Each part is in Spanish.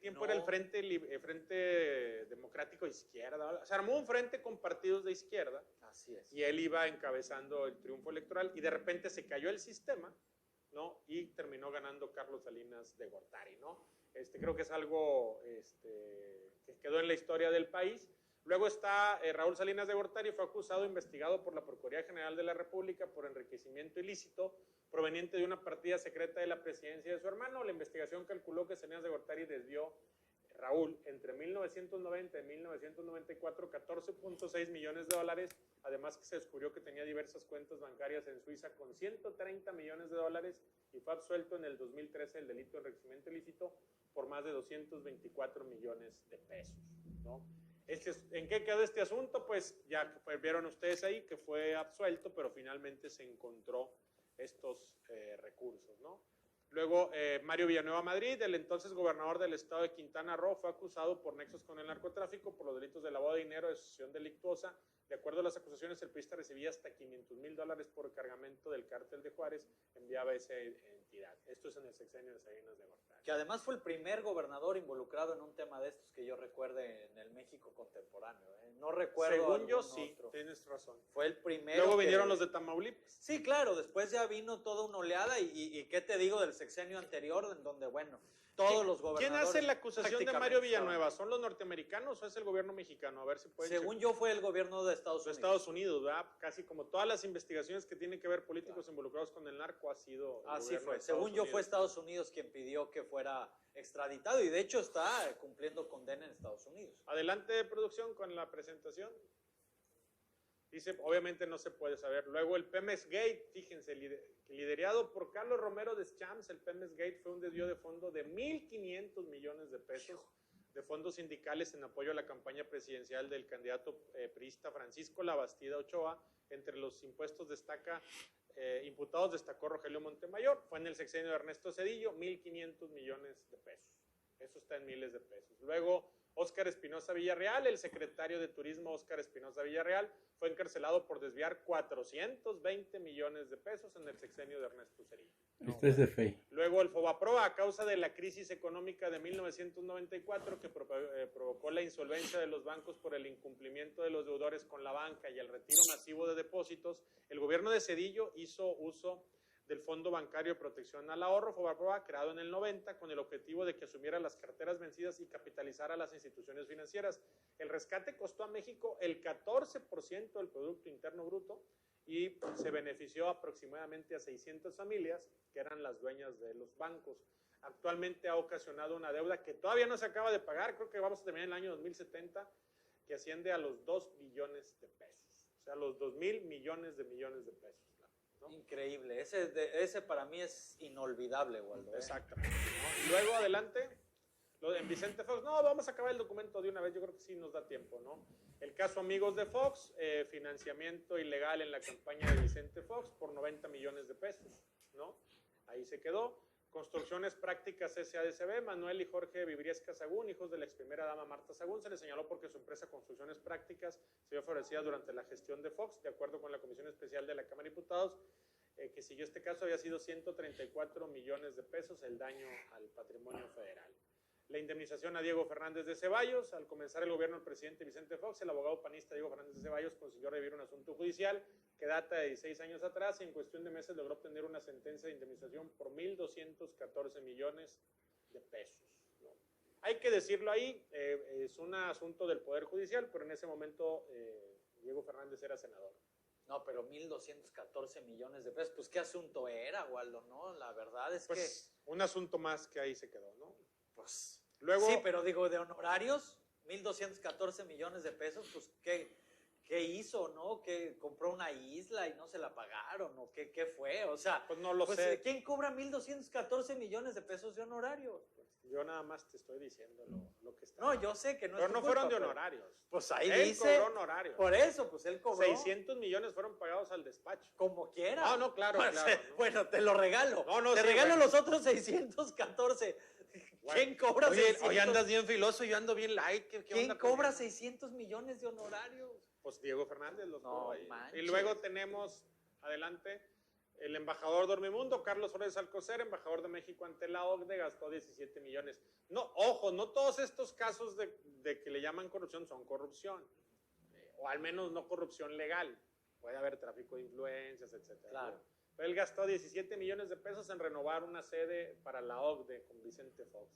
tiempo era el Frente Democrático de Izquierda. Se armó un frente con partidos de izquierda. Así es. Y él iba encabezando el triunfo electoral y de repente se cayó el sistema, ¿no? Y terminó ganando Carlos Salinas de Gortari, ¿no? Creo que es algo que quedó en la historia del país. Luego está Raúl Salinas de Gortari, fue acusado e investigado por la Procuraduría General de la República por enriquecimiento ilícito proveniente de una partida secreta de la presidencia de su hermano. La investigación calculó que Salinas de Gortari desvió, Raúl, entre 1990 y 1994, 14.6 millones de dólares, además que se descubrió que tenía diversas cuentas bancarias en Suiza con 130 millones de dólares y fue absuelto en el 2013 del delito de enriquecimiento ilícito por más de 224 millones de pesos, ¿no? ¿En qué quedó este asunto? Pues ya vieron ustedes ahí que fue absuelto, pero finalmente se encontró estos recursos, ¿no? Luego, Mario Villanueva Madrid, el entonces gobernador del estado de Quintana Roo, fue acusado por nexos con el narcotráfico por los delitos de lavado de dinero, de asociación delictuosa. De acuerdo a las acusaciones, el priista recibía hasta $500,000 por cargamento del cártel de Juárez, enviaba a esa entidad. Esto es en el sexenio de Salinas de Gortari. Que además fue el primer gobernador involucrado en un tema de estos que yo recuerde en el México contemporáneo. No recuerdo. Según yo, sí, otro. Tienes razón. Fue el primero. Luego vinieron los de Tamaulipas. Sí, claro, después ya vino toda una oleada y ¿qué te digo del sexenio anterior? En donde, bueno, todos los gobernadores. ¿Quién hace la acusación de Mario Villanueva? ¿Son los norteamericanos o es el gobierno mexicano? A ver si pueden. Según yo fue el gobierno de Estados Unidos. Estados Unidos, ¿verdad? Casi como todas las investigaciones que tienen que ver políticos involucrados con el narco ha sido. Así fue. Según yo fue Estados Unidos quien pidió que fuera extraditado y de hecho está cumpliendo condena en Estados Unidos. Adelante, producción, con la presentación. Dice, obviamente no se puede saber. Luego el Pemex Gate, fíjense, liderado por Carlos Romero Deschamps, el Pemex Gate fue un desvío de fondo de 1.500 millones de pesos de fondos sindicales en apoyo a la campaña presidencial del candidato priista Francisco Labastida Ochoa. Entre los imputados destacó Rogelio Montemayor. Fue en el sexenio de Ernesto Zedillo, 1.500 millones de pesos. Eso está en miles de pesos. Luego, Óscar Espinosa Villarreal, el secretario de Turismo Óscar Espinosa Villarreal, fue encarcelado por desviar 420 millones de pesos en el sexenio de Ernesto Zedillo. Este es de fe. Luego el Fobaproa, a causa de la crisis económica de 1994 que provocó la insolvencia de los bancos por el incumplimiento de los deudores con la banca y el retiro masivo de depósitos, el gobierno de Zedillo hizo uso del Fondo Bancario de Protección al Ahorro, Fobaproa, creado en el 90, con el objetivo de que asumiera las carteras vencidas y capitalizara a las instituciones financieras. El rescate costó a México el 14% del Producto Interno Bruto y se benefició aproximadamente a 600 familias que eran las dueñas de los bancos. Actualmente ha ocasionado una deuda que todavía no se acaba de pagar, creo que vamos a terminar en el año 2070, que asciende a los 2 billones de pesos, o sea, los 2,000 millones de pesos. ¿No? Increíble, ese para mí es inolvidable, Waldo. Exactamente. ¿No? Y luego adelante, en Vicente Fox, no, vamos a acabar el documento de una vez, yo creo que sí nos da tiempo, ¿no? El caso Amigos de Fox, financiamiento ilegal en la campaña de Vicente Fox por 90 millones de pesos, ¿no? Ahí se quedó. Construcciones Prácticas SADCB, Manuel y Jorge Vibriesca Sagún, hijos de la ex primera dama Marta Sagún, se les señaló porque su empresa Construcciones Prácticas se vio favorecida durante la gestión de Fox, de acuerdo con la Comisión Especial de la Cámara de Diputados, que siguió este caso, había sido 134 millones de pesos el daño al patrimonio federal. La indemnización a Diego Fernández de Ceballos. Al comenzar el gobierno del presidente Vicente Fox, el abogado panista Diego Fernández de Ceballos consiguió revivir un asunto judicial que data de 16 años atrás y en cuestión de meses logró obtener una sentencia de indemnización por 1.214 millones de pesos. ¿No? Hay que decirlo ahí, es un asunto del Poder Judicial, pero en ese momento Diego Fernández era senador. No, pero 1.214 millones de pesos, pues qué asunto era, Waldo, ¿no? La verdad es pues, que... un asunto más que ahí se quedó, ¿no? Pues... Luego, sí, pero digo, de honorarios, 1.214 millones de pesos, pues ¿qué hizo, no? ¿Que compró una isla y no se la pagaron? ¿O qué fue? O sea, pues no lo sé. ¿Quién cobra 1.214 millones de pesos de honorarios? Yo nada más te estoy diciendo lo que está. No, yo sé que no pero es no tu fueron culpa, de honorarios. Pues ahí él dice. Él cobró honorarios. Por eso, pues él cobró. 600 millones fueron pagados al despacho. Como quiera. No, claro, pues, claro. ¿No? Bueno, te lo regalo. Te sí, regalo los otros 614. Bueno. ¿Quién cobra 600? Hoy andas bien filoso, yo ando bien light. ¿Quién cobra 600 millones de honorarios? Pues Diego Fernández los cobró ahí. Manches. Y luego tenemos, adelante, El embajador Dormimundo, Carlos Flores Alcocer, embajador de México ante la OCDE, gastó 17 millones. No, ojo, no todos estos casos de que le llaman corrupción son corrupción, o al menos no corrupción legal. Puede haber tráfico de influencias, etcétera. Claro. ¿No? Pero él gastó 17 millones de pesos en renovar una sede para la OCDE con Vicente Fox.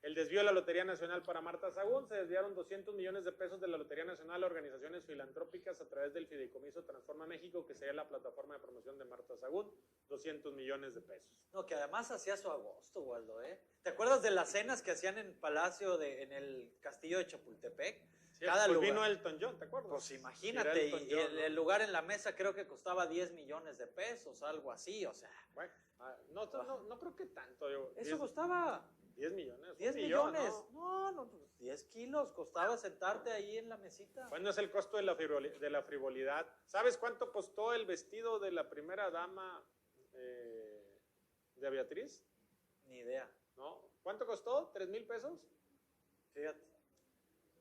El desvío de la Lotería Nacional para Marta Sagún, se desviaron 200 millones de pesos de la Lotería Nacional a organizaciones filantrópicas a través del Fideicomiso Transforma México, que sería la plataforma de promoción de Marta Sagún, 200 millones de pesos. No, que además hacía su agosto, Waldo, ¿eh? ¿Te acuerdas de las cenas que hacían en Palacio, en el castillo de Chapultepec? Sí, cada pues lugar. Vino Elton John, ¿te acuerdas? Pues imagínate, y John, el lugar en la mesa creo que costaba 10 millones de pesos, algo así, o sea. Bueno, no creo que tanto. Eso costaba... 10 millones. 10 millones. No, 10 kilos costaba sentarte ahí en la mesita. ¿Cuándo es el costo de la frivolidad? ¿Sabes cuánto costó el vestido de la primera dama de Beatriz? Ni idea. ¿No? ¿Cuánto costó? ¿3,000 pesos? Fíjate.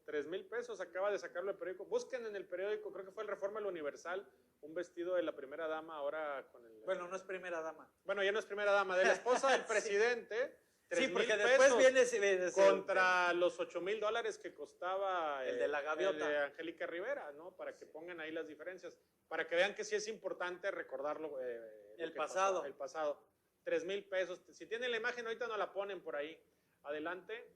3,000 pesos, acaba de sacarlo el periódico. Busquen en el periódico, creo que fue el Reforma El Universal, un vestido de la primera dama ahora con el... Bueno, no es primera dama. Bueno, ya no es primera dama, de la esposa del presidente. Sí, porque después viene contra los $8,000 que costaba el de la gaviota, el de Angélica Rivera, ¿no? Para que pongan ahí las diferencias, para que vean que sí es importante recordarlo. El pasado. Pasó, el pasado. 3,000 pesos. Si tienen la imagen, ahorita no la ponen por ahí. Adelante.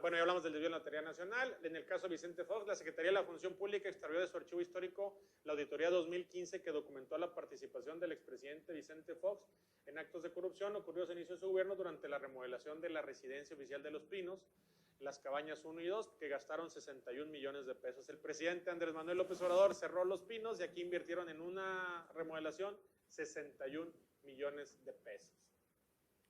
Bueno, ya hablamos del desvío de la Lotería Nacional. En el caso de Vicente Fox, la Secretaría de la Función Pública extravió de su archivo histórico la auditoría 2015 que documentó la participación del expresidente Vicente Fox en actos de corrupción ocurridos a inicio de su gobierno durante la remodelación de la residencia oficial de Los Pinos, las Cabañas 1 y 2, que gastaron 61 millones de pesos. El presidente Andrés Manuel López Obrador cerró Los Pinos y aquí invirtieron en una remodelación 61 millones de pesos.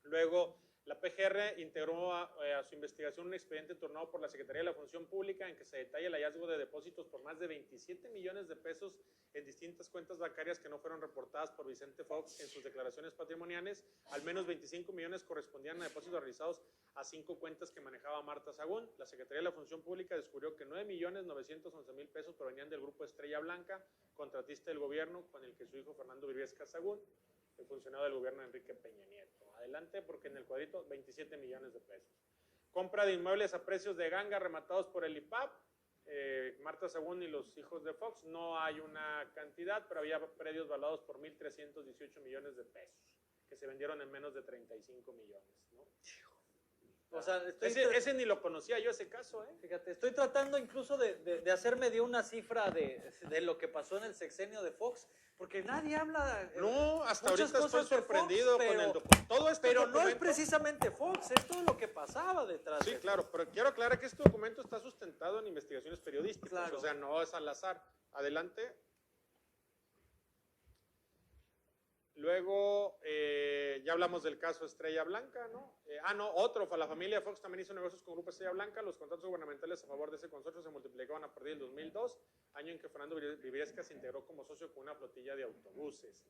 Luego, la PGR integró a su investigación un expediente turnado por la Secretaría de la Función Pública en que se detalla el hallazgo de depósitos por más de 27 millones de pesos en distintas cuentas bancarias que no fueron reportadas por Vicente Fox en sus declaraciones patrimoniales. Al menos 25 millones correspondían a depósitos realizados a 5 cuentas que manejaba Marta Sagún. La Secretaría de la Función Pública descubrió que 9,911,000 pesos provenían del grupo Estrella Blanca, contratista del gobierno con el que su hijo Fernando Briviesca Sagún, el funcionario del gobierno de Enrique Peña Nieto. Adelante, porque en el cuadrito 27 millones de pesos. Compra de inmuebles a precios de ganga rematados por el IPAP. Marta Sagún y los hijos de Fox, no hay una cantidad, pero había predios valorados por 1,318 millones de pesos, que se vendieron en menos de 35 millones, ¿no? O sea, ese ni lo conocía yo, ese caso, ¿eh? Fíjate, estoy tratando incluso de hacerme de una cifra de lo que pasó en el sexenio de Fox, porque nadie habla. No, hasta ahorita estoy sorprendido Fox, con el todo este pero documento. no es precisamente Fox, es todo lo que pasaba detrás. Sí, claro, pero quiero aclarar que este documento está sustentado en investigaciones periodísticas, claro. O sea, no es al azar. Adelante. Luego, ya hablamos del caso Estrella Blanca, ¿no? La familia Fox también hizo negocios con Grupo Estrella Blanca. Los contratos gubernamentales a favor de ese consorcio se multiplicaban a partir del 2002, año en que Fernando Briviesca se integró como socio con una flotilla de autobuses.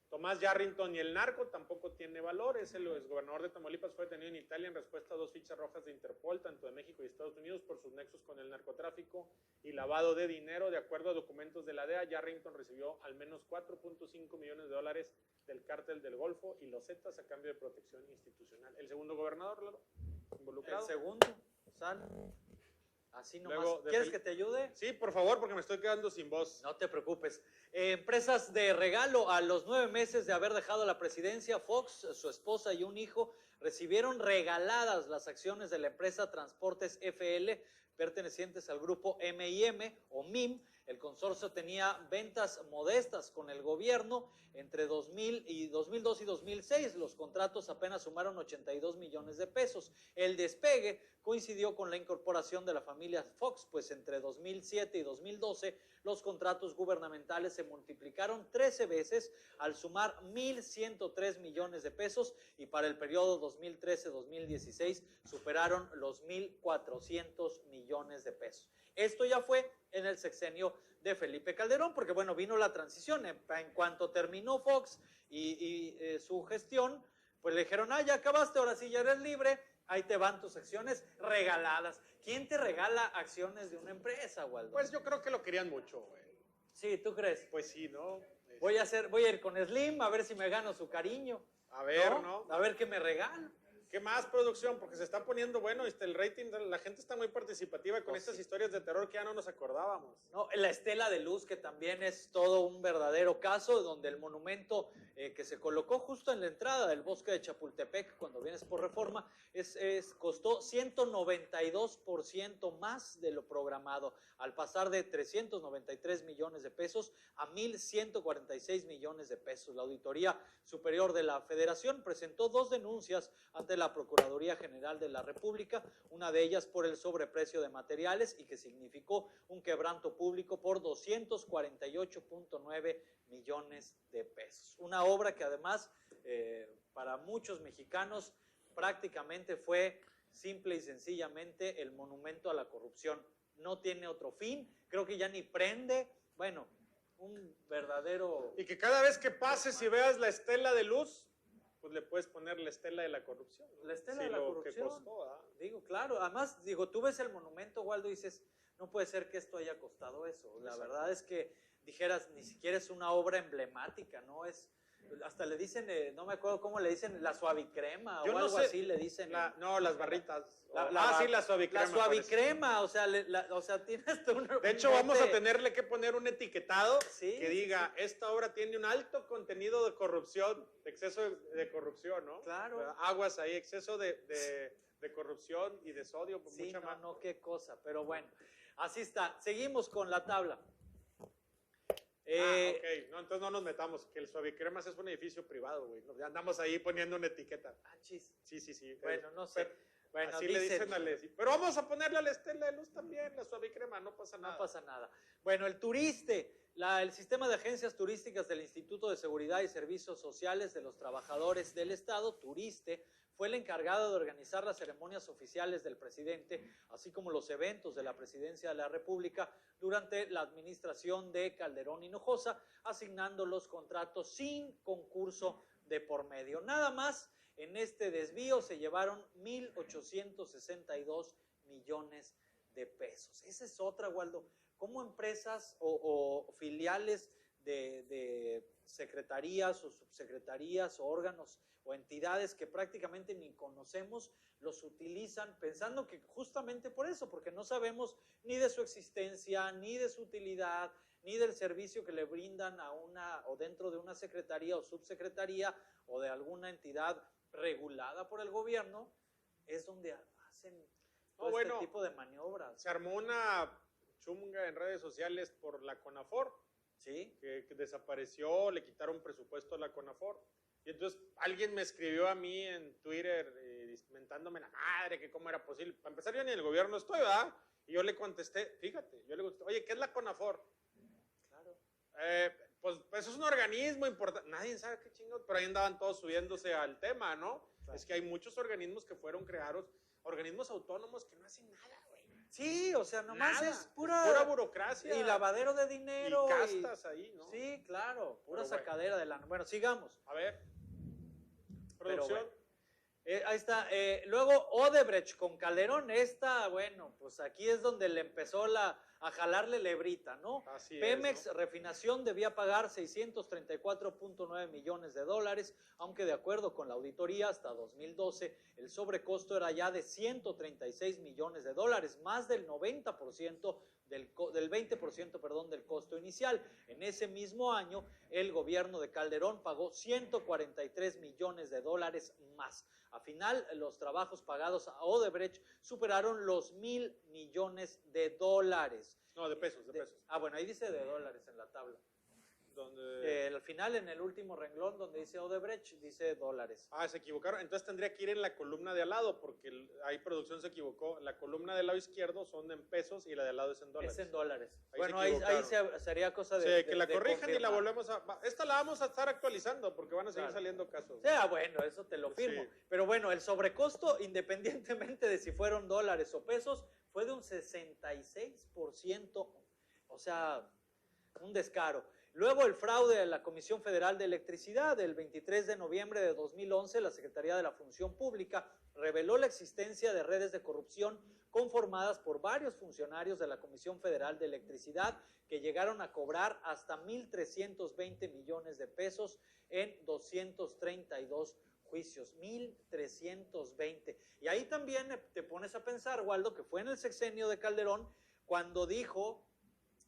Tomás Yarrington y el narco tampoco tiene valor. Es el exgobernador de Tamaulipas, fue detenido en Italia en respuesta a 2 fichas rojas de Interpol, tanto de México y Estados Unidos, por sus nexos con el narcotráfico y lavado de dinero. De acuerdo a documentos de la DEA, Yarrington recibió al menos 4.5 millones de dólares del cártel del Golfo y los Zetas a cambio de protección institucional. El segundo gobernador, Lalo, involucrado. El segundo, así nomás. Luego, ¿quieres que te ayude? Sí, por favor, porque me estoy quedando sin voz. No te preocupes. Empresas de regalo. A los 9 meses de haber dejado la presidencia, Fox, su esposa y un hijo recibieron regaladas las acciones de la empresa Transportes FL, pertenecientes al grupo M&M o MIM. El consorcio tenía ventas modestas con el gobierno entre 2002 y 2006. Los contratos apenas sumaron 82 millones de pesos. El despegue coincidió con la incorporación de la familia Fox, pues entre 2007 y 2012 los contratos gubernamentales se multiplicaron 13 veces al sumar 1,103 millones de pesos y para el periodo 2013-2016 superaron los 1,400 millones de pesos. Esto ya fue en el sexenio de Felipe Calderón, porque bueno, vino la transición. En cuanto terminó Fox y su gestión, pues le dijeron, ya acabaste, ahora sí ya eres libre, ahí te van tus acciones regaladas. ¿Quién te regala acciones de una empresa, Waldo? Pues yo creo que lo querían mucho, güey. Sí, ¿tú crees? Pues sí, ¿no? Voy a ir con Slim a ver si me gano su cariño. A ver, ¿no? A ver qué me regalo. ¿Qué más, producción? Porque se está poniendo bueno el rating, la gente está muy participativa con estas historias de terror que ya no nos acordábamos. No, la Estela de Luz, que también es todo un verdadero caso, donde el monumento que se colocó justo en la entrada del bosque de Chapultepec, cuando vienes por Reforma, costó 192% más de lo programado, al pasar de 393 millones de pesos a 1,146 millones de pesos. La Auditoría Superior de la Federación presentó 2 denuncias ante la Procuraduría General de la República, una de ellas por el sobreprecio de materiales y que significó un quebranto público por 248.9 millones de pesos. Una obra que además para muchos mexicanos prácticamente fue simple y sencillamente el monumento a la corrupción. No tiene otro fin, creo que ya ni prende, bueno, un verdadero... Y que cada vez que pases y veas la estela de luz, pues le puedes poner la estela de la corrupción, ¿no? La estela de la corrupción. Que costó, digo, claro, además, tú ves el monumento, Waldo, y dices, no puede ser que esto haya costado eso. La Exacto. verdad es que dijeras, ni siquiera es una obra emblemática, ¿no? Hasta le dicen, no me acuerdo cómo le dicen, la suavicrema o algo así le dicen. No, las barritas. Sí, la suavicrema. La suavicrema, o sea, tienes tú De hecho, vamos a tenerle que poner un etiquetado que diga, esta obra tiene un alto contenido de corrupción, de exceso de corrupción, ¿no? Claro. Aguas ahí, exceso de corrupción y de sodio. Pues sí, mucha más. No, qué cosa, pero bueno, así está. Seguimos con la tabla. Ok, no, entonces no nos metamos, que el Suavicremas es un edificio privado, güey. Ya andamos ahí poniendo una etiqueta. Chis. Sí. Bueno, no sé. Bueno, así le dicen pero vamos a ponerle a la estela de luz también, la Suavicrema, no pasa nada. No pasa nada. Bueno, el Turiste, el sistema de agencias turísticas del Instituto de Seguridad y Servicios Sociales de los Trabajadores del Estado, Turiste, fue el encargado de organizar las ceremonias oficiales del presidente, así como los eventos de la Presidencia de la República durante la administración de Calderón Hinojosa, asignando los contratos sin concurso de por medio. Nada más, en este desvío se llevaron 1,862 millones de pesos. Esa es otra, Waldo. ¿Cómo empresas o filiales de secretarías o subsecretarías o órganos o entidades que prácticamente ni conocemos los utilizan pensando que justamente por eso, porque no sabemos ni de su existencia, ni de su utilidad, ni del servicio que le brindan a o dentro de una secretaría o subsecretaría o de alguna entidad regulada por el gobierno, es donde hacen todo este tipo de maniobras. Se armó una chunga en redes sociales por la CONAFOR, ¿sí? Que desapareció, le quitaron presupuesto a la CONAFOR. Y entonces alguien me escribió a mí en Twitter mentándome la madre, que cómo era posible. Para empezar, yo ni en el gobierno estoy, ¿verdad? Y yo le contesté, oye, ¿qué es la CONAFOR? Claro. Pues es un organismo importante. Nadie sabe qué chingados, pero ahí andaban todos subiéndose al tema, ¿no? Claro. Es que hay muchos organismos que fueron creados, organismos autónomos que no hacen nada, güey. Sí, o sea, nomás nada, es pura burocracia. Y lavadero de dinero. Y castas ahí, ¿no? Sí, claro, pura pero sacadera de lana. Bueno, sigamos. A ver. Producción. Ahí está. Luego Odebrecht con Calderón. Bueno, pues aquí es donde le empezó a jalarle lebrita, ¿no? Así Pemex es, ¿no? Refinación debía pagar 634.9 millones de dólares, aunque de acuerdo con la auditoría hasta 2012 el sobrecosto era ya de 136 millones de dólares, más del 90% del 20%, perdón, del costo inicial. En ese mismo año, el gobierno de Calderón pagó 143 millones de dólares más. A final, los trabajos pagados a Odebrecht superaron los 1,000 millones de dólares. No, de pesos. Bueno, ahí dice de dólares en la tabla. Donde... al final, en el último renglón, donde dice Odebrecht, dice dólares. Se equivocaron. Entonces tendría que ir en la columna de al lado, porque ahí producción se equivocó. La columna del lado izquierdo son en pesos y la de al lado es en dólares. Es en dólares. Ahí bueno, ahí sería cosa de... Sí, que la corrijan confirmar. Y la volvemos a... Esta la vamos a estar actualizando, porque van a seguir saliendo casos. Bueno, eso te lo firmo. Sí. Pero bueno, el sobrecosto, independientemente de si fueron dólares o pesos, fue de un 66%. O sea, un descaro. Luego el fraude de la Comisión Federal de Electricidad. El 23 de noviembre de 2011, la Secretaría de la Función Pública reveló la existencia de redes de corrupción conformadas por varios funcionarios de la Comisión Federal de Electricidad que llegaron a cobrar hasta 1,320 millones de pesos en 232 juicios, 1,320. Y ahí también te pones a pensar, Waldo, que fue en el sexenio de Calderón cuando dijo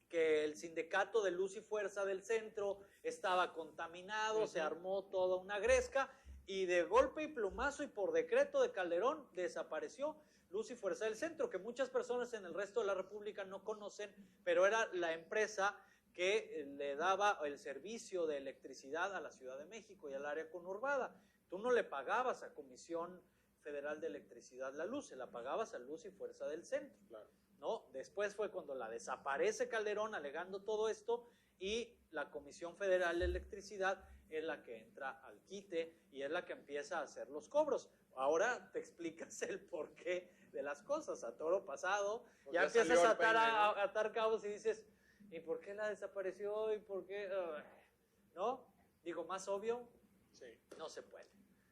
que el sindicato de Luz y Fuerza del centro estaba contaminado, se armó toda una gresca y de golpe y plumazo y por decreto de Calderón desapareció Luz y Fuerza del centro, que muchas personas en el resto de la República no conocen, pero era la empresa que le daba el servicio de electricidad a la Ciudad de México y al área conurbada. Tú no le pagabas a Comisión Federal de Electricidad la luz, se la pagabas a Luz y Fuerza del centro. Claro. ¿No? Después fue cuando la desaparece Calderón alegando todo esto y la Comisión Federal de Electricidad es la que entra al quite y es la que empieza a hacer los cobros. Ahora te explicas el porqué de las cosas a toro pasado, pues ya empiezas a atar cabos y dices, ¿y por qué la desapareció? ¿Y por qué? ¿No? Digo, más obvio, sí. No se puede.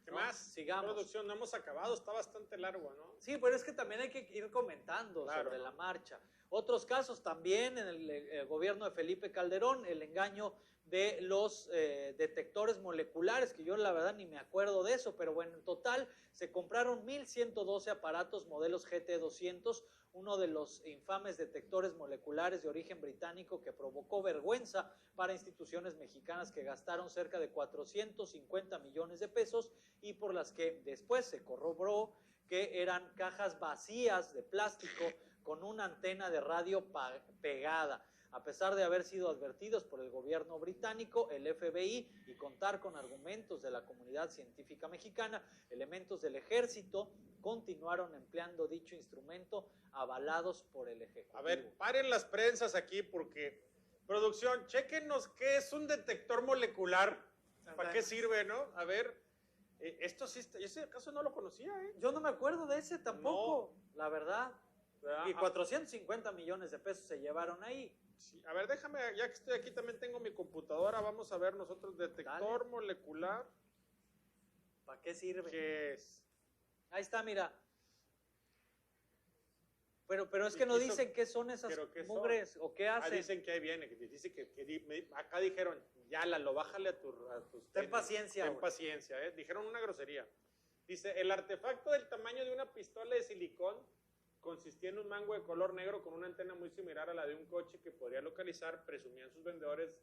¿Qué ¿no? más? Sigamos. Producción, no hemos acabado, está bastante largo, ¿no? Sí, pero es que también hay que ir comentando sobre la marcha. Otros casos también en el gobierno de Felipe Calderón, el engaño de los detectores moleculares, que yo la verdad ni me acuerdo de eso, pero bueno, en total se compraron 1,112 aparatos modelos GT200, uno de los infames detectores moleculares de origen británico que provocó vergüenza para instituciones mexicanas que gastaron cerca de 450 millones de pesos y por las que después se corroboró que eran cajas vacías de plástico con una antena de radio pegada. A pesar de haber sido advertidos por el gobierno británico, el FBI, y contar con argumentos de la comunidad científica mexicana, elementos del ejército continuaron empleando dicho instrumento avalados por el Ejecutivo. A ver, paren las prensas aquí porque, producción, chéquenos qué es un detector molecular, para qué sirve, ¿no? A ver, esto sí, ese caso no lo conocía, ¿eh? Yo no me acuerdo de ese tampoco, no. La verdad. Y 450 millones de pesos se llevaron ahí. Sí. A ver, déjame, ya que estoy aquí también tengo mi computadora, vamos a ver nosotros detector molecular. ¿Para qué sirve? ¿Qué es? Ahí está, mira. Pero es que no dicen qué son esas mugres o qué hacen. Dicen que ahí viene, que dice que acá dijeron, ya Lalo, bájale a tus Ten paciencia. Ten paciencia, dijeron una grosería. Dice, el artefacto del tamaño de una pistola de silicón consistía en un mango de color negro con una antena muy similar a la de un coche que podría localizar, presumían sus vendedores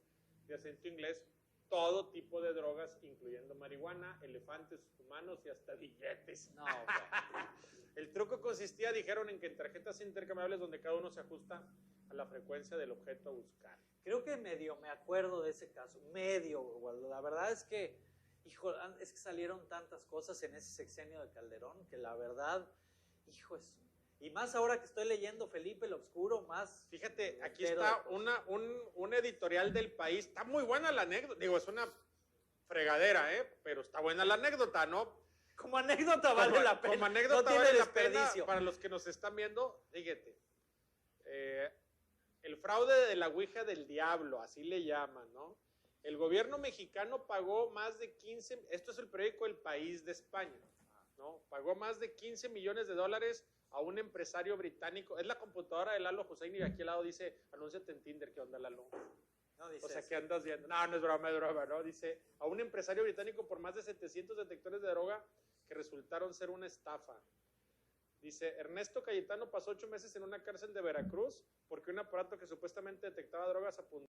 de acento inglés, todo tipo de drogas, incluyendo marihuana, elefantes humanos y hasta billetes. No, El truco consistía, dijeron, en que en tarjetas intercambiables donde cada uno se ajusta a la frecuencia del objeto a buscar. Creo que medio me acuerdo de ese caso, medio, la verdad es que, hijo, es que salieron tantas cosas en ese sexenio de Calderón que la verdad, hijo, y más ahora que estoy leyendo Felipe el Obscuro, más... Fíjate, aquí está un editorial del País. Está muy buena la anécdota. Digo, es una fregadera, pero está buena la anécdota, ¿no? Como anécdota vale la pena. Como anécdota no vale la pena para los que nos están viendo. Fíjate, el fraude de la Ouija del Diablo, así le llaman, ¿no? El gobierno mexicano pagó más de 15... Esto es el periódico El País de España, ¿no? Pagó más de 15 millones de dólares a un empresario británico. Es la computadora de Lalo Hussein y aquí al lado dice, anúnciate en Tinder, ¿qué onda, Lalo? No, dice o sea, ¿qué andas viendo? No, no es broma, ¿no? Dice, a un empresario británico por más de 700 detectores de droga que resultaron ser una estafa. Dice, Ernesto Cayetano pasó 8 meses en una cárcel de Veracruz porque un aparato que supuestamente detectaba drogas apuntó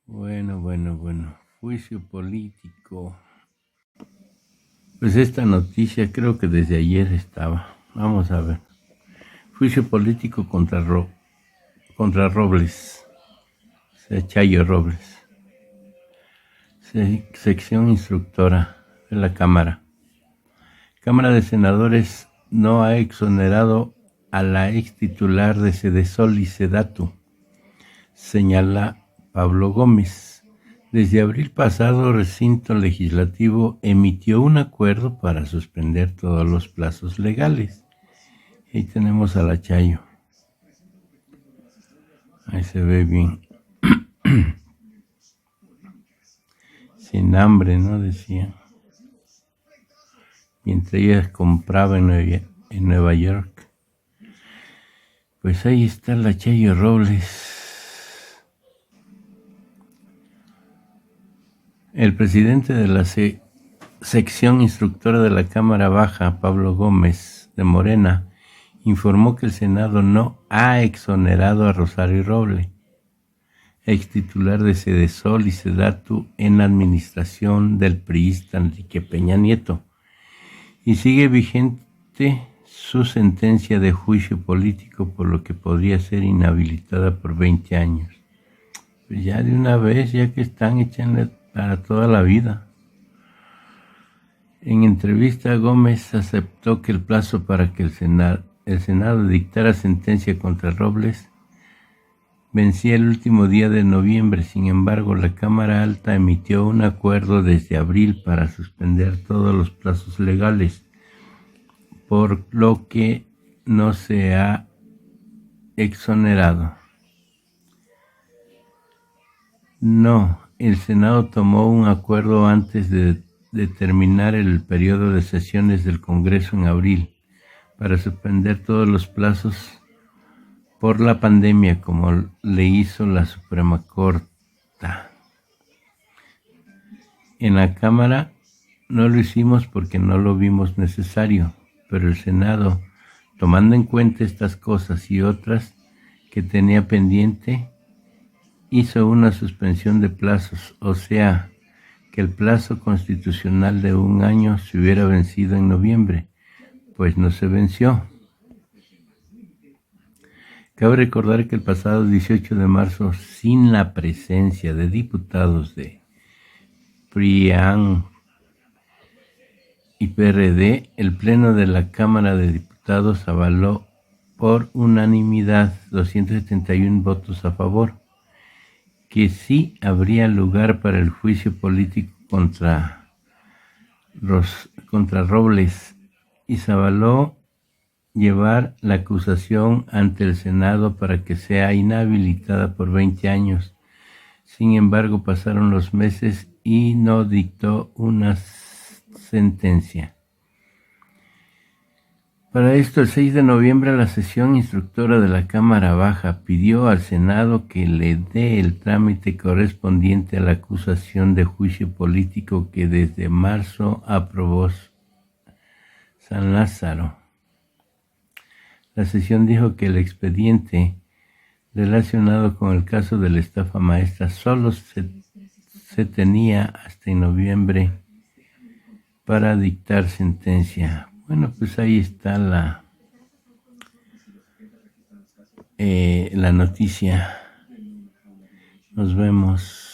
Bueno. Juicio político. Pues esta noticia creo que desde ayer estaba. Vamos a ver. Juicio político contra Robles. O sea, Chayo Robles. Sección instructora de la Cámara. Cámara de Senadores no ha exonerado a la ex titular de Sedesol y Sedatu, señala Pablo Gómez. Desde abril pasado, el recinto legislativo emitió un acuerdo para suspender todos los plazos legales. Ahí tenemos a la Chayo. Ahí se ve bien. Sin hambre, ¿no? Decían. Mientras ella compraba en Nueva York. Pues ahí está la Chayo Robles. El presidente de la sección instructora de la Cámara Baja, Pablo Gómez, de Morena, informó que el Senado no ha exonerado a Rosario Robles, ex titular de Sedesol y Sedatu en la administración del priista Enrique Peña Nieto, y sigue vigente su sentencia de juicio político, por lo que podría ser inhabilitada por 20 años. Pues ya de una vez, ya que están, échenle para toda la vida. En entrevista, Gómez aceptó que el plazo para que el Senado dictara sentencia contra Robles vencía el último día de noviembre. Sin embargo, la Cámara Alta emitió un acuerdo desde abril para suspender todos los plazos legales, por lo que no se ha exonerado. No, el Senado tomó un acuerdo antes de terminar el periodo de sesiones del Congreso en abril para suspender todos los plazos por la pandemia, como le hizo la Suprema Corte. En la Cámara no lo hicimos porque no lo vimos necesario, pero el Senado, tomando en cuenta estas cosas y otras que tenía pendiente, hizo una suspensión de plazos, o sea, que el plazo constitucional de 1 año se hubiera vencido en noviembre, pues no se venció. Cabe recordar que el pasado 18 de marzo, sin la presencia de diputados de PRIAN y PRD, el Pleno de la Cámara de Diputados avaló por unanimidad, 271 votos a favor, que sí habría lugar para el juicio político contra Robles, y se avaló llevar la acusación ante el Senado para que sea inhabilitada por 20 años. Sin embargo, pasaron los meses y no dictó una sentencia. Para esto, el 6 de noviembre, la sesión instructora de la Cámara Baja pidió al Senado que le dé el trámite correspondiente a la acusación de juicio político que desde marzo aprobó San Lázaro. La sesión dijo que el expediente relacionado con el caso de la estafa maestra solo se tenía hasta en noviembre para dictar sentencia. Bueno, pues ahí está la noticia. Nos vemos.